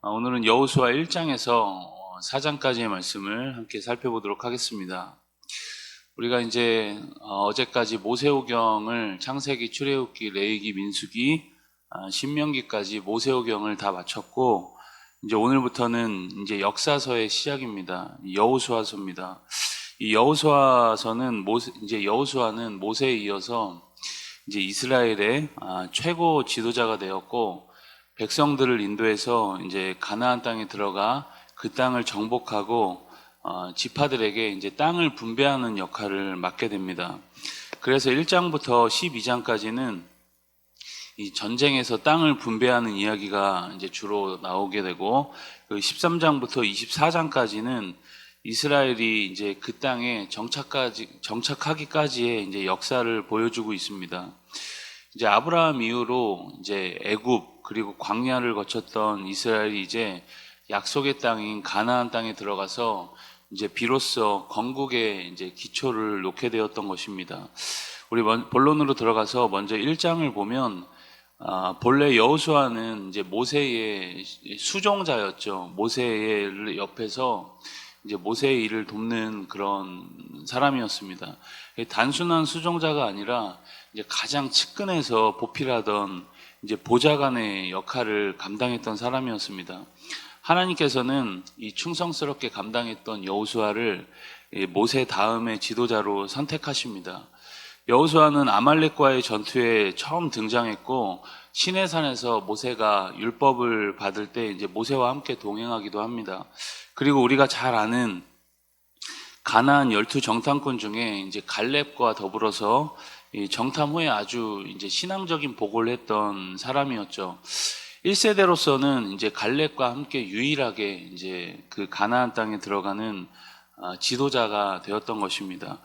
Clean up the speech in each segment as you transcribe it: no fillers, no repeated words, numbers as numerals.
오늘은 여호수아 1장에서 4장까지의 말씀을 함께 살펴보도록 하겠습니다. 우리가 이제 어제까지 모세오경을 창세기, 출애굽기, 레위기, 민수기, 신명기까지 모세오경을 다 마쳤고, 이제 오늘부터는 이제 역사서의 시작입니다. 여호수아서입니다. 이 여호수아서는 이제 여호수아는 모세에 이어서 이제 이스라엘의 최고 지도자가 되었고, 백성들을 인도해서 이제 가나안 땅에 들어가 그 땅을 정복하고 지파들에게 이제 땅을 분배하는 역할을 맡게 됩니다. 그래서 1장부터 12장까지는 이 전쟁에서 땅을 분배하는 이야기가 이제 주로 나오게 되고, 그 13장부터 24장까지는 이스라엘이 이제 그 땅에 정착하기까지의 이제 역사를 보여주고 있습니다. 이제 아브라함 이후로 이제 애굽 그리고 광야를 거쳤던 이스라엘이 이제 약속의 땅인 가나안 땅에 들어가서 이제 비로소 건국의 이제 기초를 놓게 되었던 것입니다. 우리 본론으로 들어가서 먼저 1장을 보면 본래 여호수아는 이제 모세의 수종자였죠. 모세의 옆에서 이제 모세의 일을 돕는 그런 사람이었습니다. 단순한 수종자가 아니라 이제 가장 측근에서 보필하던 이제 보좌관의 역할을 감당했던 사람이었습니다. 하나님께서는 이 충성스럽게 감당했던 여호수아를 모세 다음의 지도자로 선택하십니다. 여호수아는 아말렉과의 전투에 처음 등장했고, 시내산에서 모세가 율법을 받을 때 이제 모세와 함께 동행하기도 합니다. 그리고 우리가 잘 아는 가나안 12 정탐꾼 중에 이제 갈렙과 더불어서 이 정탐 후에 아주 이제 신앙적인 보고를 했던 사람이었죠. 1세대로서는 이제 갈렙과 함께 유일하게 이제 그 가나안 땅에 들어가는 지도자가 되었던 것입니다.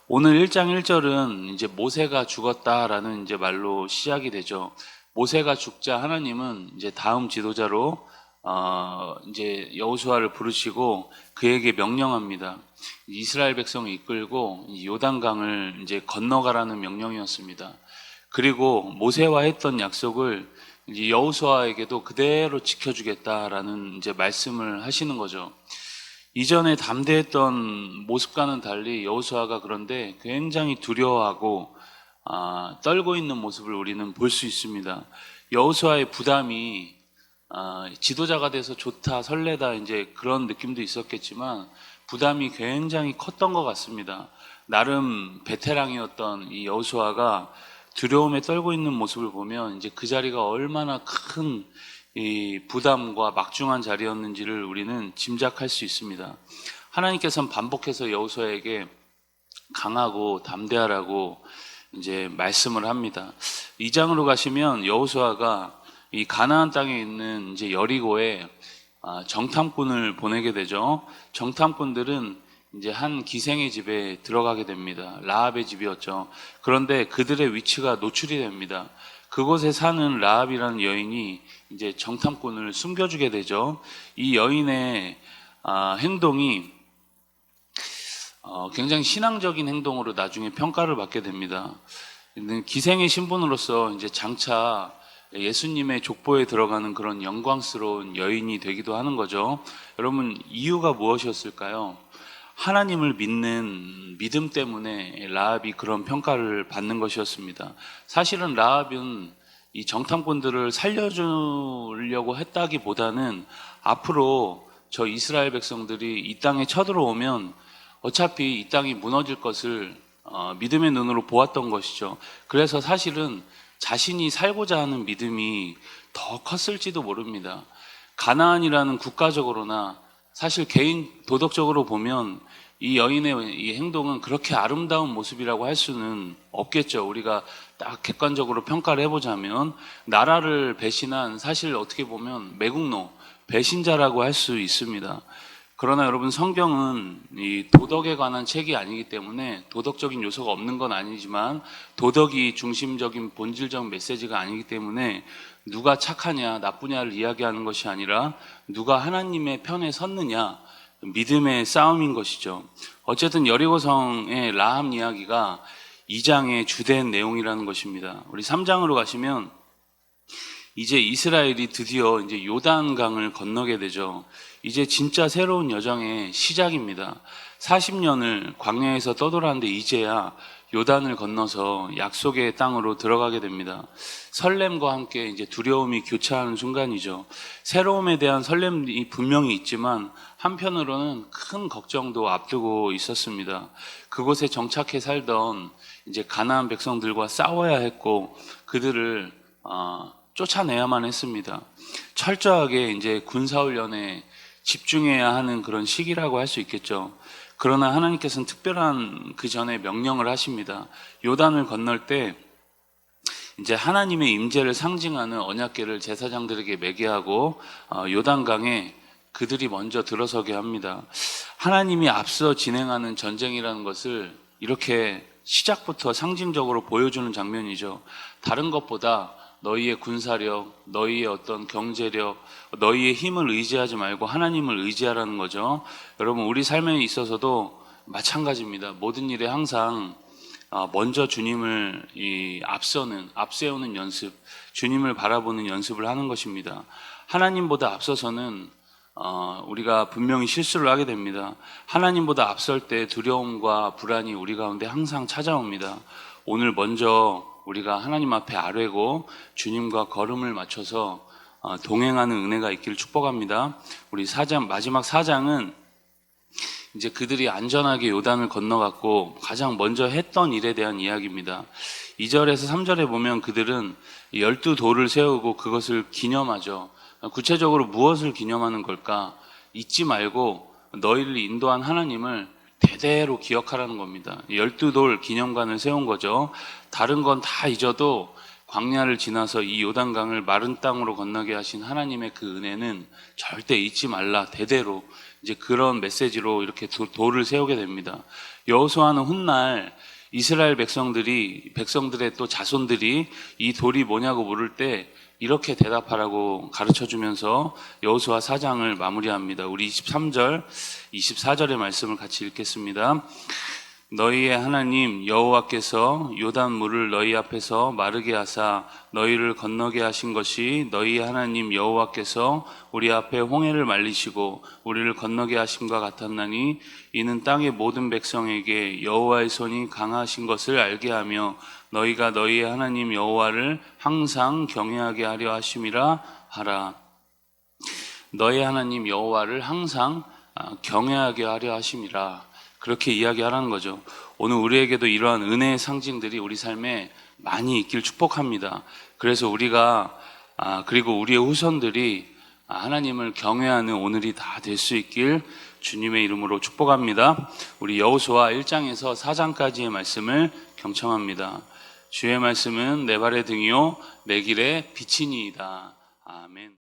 오늘 1장 1절은 이제 모세가 죽었다라는 이제 말로 시작이 되죠. 모세가 죽자 하나님은 이제 다음 지도자로 이제 여호수아를 부르시고 그에게 명령합니다. 이스라엘 백성을 이끌고 요단강을 이제 건너가라는 명령이었습니다. 그리고 모세와 했던 약속을 이제 여호수아에게도 그대로 지켜주겠다라는 이제 말씀을 하시는 거죠. 이전에 담대했던 모습과는 달리 여호수아가 그런데 굉장히 두려워하고 떨고 있는 모습을 우리는 볼 수 있습니다. 여호수아의 부담이 지도자가 돼서 좋다, 설레다 이제 그런 느낌도 있었겠지만 부담이 굉장히 컸던 것 같습니다. 나름 베테랑이었던 이 여호수아가 두려움에 떨고 있는 모습을 보면 이제 그 자리가 얼마나 큰 이 부담과 막중한 자리였는지를 우리는 짐작할 수 있습니다. 하나님께서는 반복해서 여호수아에게 강하고 담대하라고 이제 말씀을 합니다. 2장으로 가시면 여호수아가 이 가나안 땅에 있는 이제 여리고에 정탐꾼을 보내게 되죠. 정탐꾼들은 이제 한 기생의 집에 들어가게 됩니다. 라합의 집이었죠. 그런데 그들의 위치가 노출이 됩니다. 그곳에 사는 라합이라는 여인이 이제 정탐꾼을 숨겨주게 되죠. 이 여인의 행동이 굉장히 신앙적인 행동으로 나중에 평가를 받게 됩니다. 기생의 신분으로서 이제 장차 예수님의 족보에 들어가는 그런 영광스러운 여인이 되기도 하는 거죠. 여러분, 이유가 무엇이었을까요? 하나님을 믿는 믿음 때문에 라합이 그런 평가를 받는 것이었습니다. 사실은 라합은 이 정탐꾼들을 살려주려고 했다기보다는 앞으로 저 이스라엘 백성들이 이 땅에 쳐들어오면 어차피 이 땅이 무너질 것을 믿음의 눈으로 보았던 것이죠. 그래서 사실은 자신이 살고자 하는 믿음이 더 컸을지도 모릅니다. 가나안이라는 국가적으로나 사실 개인 도덕적으로 보면 이 여인의 이 행동은 그렇게 아름다운 모습이라고 할 수는 없겠죠. 우리가 딱 객관적으로 평가를 해보자면 나라를 배신한, 사실 어떻게 보면 매국노, 배신자라고 할 수 있습니다. 그러나 여러분, 성경은 이 도덕에 관한 책이 아니기 때문에 도덕적인 요소가 없는 건 아니지만 도덕이 중심적인 본질적 메시지가 아니기 때문에 누가 착하냐 나쁘냐를 이야기하는 것이 아니라 누가 하나님의 편에 섰느냐, 믿음의 싸움인 것이죠. 어쨌든 여리고성의 라합 이야기가 2장의 주된 내용이라는 것입니다. 우리 3장으로 가시면 이제 이스라엘이 드디어 이제 요단강을 건너게 되죠. 이제 진짜 새로운 여정의 시작입니다. 40년을 광야에서 떠돌았는데 이제야 요단을 건너서 약속의 땅으로 들어가게 됩니다. 설렘과 함께 이제 두려움이 교차하는 순간이죠. 새로움에 대한 설렘이 분명히 있지만 한편으로는 큰 걱정도 앞두고 있었습니다. 그곳에 정착해 살던 이제 가나안 백성들과 싸워야 했고 그들을 쫓아내야만 했습니다. 철저하게 이제 군사훈련에 집중해야 하는 그런 시기라고 할 수 있겠죠. 그러나 하나님께서는 특별한 그 전에 명령을 하십니다. 요단을 건널 때 이제 하나님의 임재를 상징하는 언약궤를 제사장들에게 매게 하고 요단강에 그들이 먼저 들어서게 합니다. 하나님이 앞서 진행하는 전쟁이라는 것을 이렇게 시작부터 상징적으로 보여주는 장면이죠. 다른 것보다 너희의 군사력, 너희의 어떤 경제력, 너희의 힘을 의지하지 말고 하나님을 의지하라는 거죠. 여러분, 우리 삶에 있어서도 마찬가지입니다. 모든 일에 항상 먼저 주님을 앞세우는 연습, 주님을 바라보는 연습을 하는 것입니다. 하나님보다 앞서서는 우리가 분명히 실수를 하게 됩니다. 하나님보다 앞설 때 두려움과 불안이 우리 가운데 항상 찾아옵니다. 오늘 먼저 우리가 하나님 앞에 아뢰고 주님과 걸음을 맞춰서 동행하는 은혜가 있기를 축복합니다. 우리 마지막 4장은 이제 그들이 안전하게 요단을 건너갔고 가장 먼저 했던 일에 대한 이야기입니다. 2절에서 3절에 보면 그들은 12돌을 세우고 그것을 기념하죠. 구체적으로 무엇을 기념하는 걸까? 잊지 말고 너희를 인도한 하나님을 대대로 기억하라는 겁니다. 12돌 기념관을 세운 거죠. 다른 건 다 잊어도 광야를 지나서 이 요단강을 마른 땅으로 건너게 하신 하나님의 그 은혜는 절대 잊지 말라. 대대로 이제 그런 메시지로 이렇게 돌을 세우게 됩니다. 여호수아는 훗날 이스라엘 백성들의 또 자손들이 이 돌이 뭐냐고 물을 때 이렇게 대답하라고 가르쳐주면서 여호수아 4장을 마무리합니다. 우리 23절, 24절의 말씀을 같이 읽겠습니다. 너희의 하나님 여호와께서 요단 물을 너희 앞에서 마르게 하사 너희를 건너게 하신 것이 너희의 하나님 여호와께서 우리 앞에 홍해를 말리시고 우리를 건너게 하심과 같았나니 이는 땅의 모든 백성에게 여호와의 손이 강하신 것을 알게 하며 너희가 너희의 하나님 여호와를 항상 경외하게 하려 하심이라 하라. 너희 하나님 여호와를 항상 경외하게 하려 하심이라. 그렇게 이야기하라는 거죠. 오늘 우리에게도 이러한 은혜의 상징들이 우리 삶에 많이 있길 축복합니다. 그래서 우리가 그리고 우리의 후손들이 하나님을 경외하는 오늘이 다 될 수 있길 주님의 이름으로 축복합니다. 우리 여호수아 1장에서 4장까지의 말씀을 경청합니다. 주의 말씀은 내 발의 등이요 내 길의 빛이니이다. 아멘.